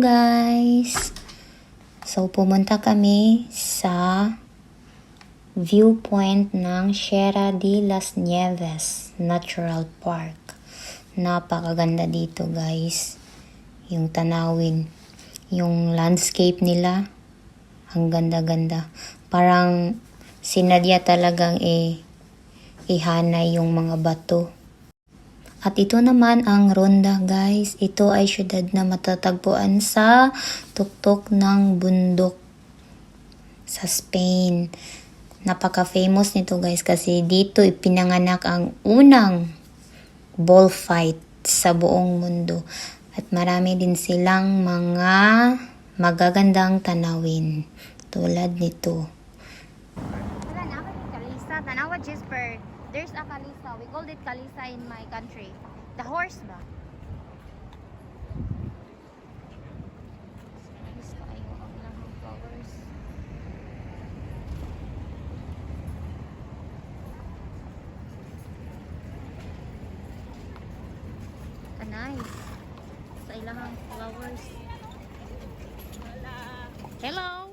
guys! So pumunta kami sa viewpoint ng Sierra de las Nieves Natural Park. Napakaganda dito guys. Yung tanawin, yung landscape nila, ang ganda-ganda. Parang sinadya talagang ihanay yung mga bato. At ito naman ang Ronda guys. Ito ay syudad na matatagpuan sa tuktok ng bundok sa Spain. Napaka-famous nito guys kasi dito ipinanganak ang unang bullfight sa buong mundo. At marami din silang mga magagandang tanawin tulad nito. Kalisa, tanawa Jesper. There's a kalisa. We called it kalisa in my country. The horse ba? Nice kayo ang ilang flowers. Nice. Sa ilang flowers. Hello.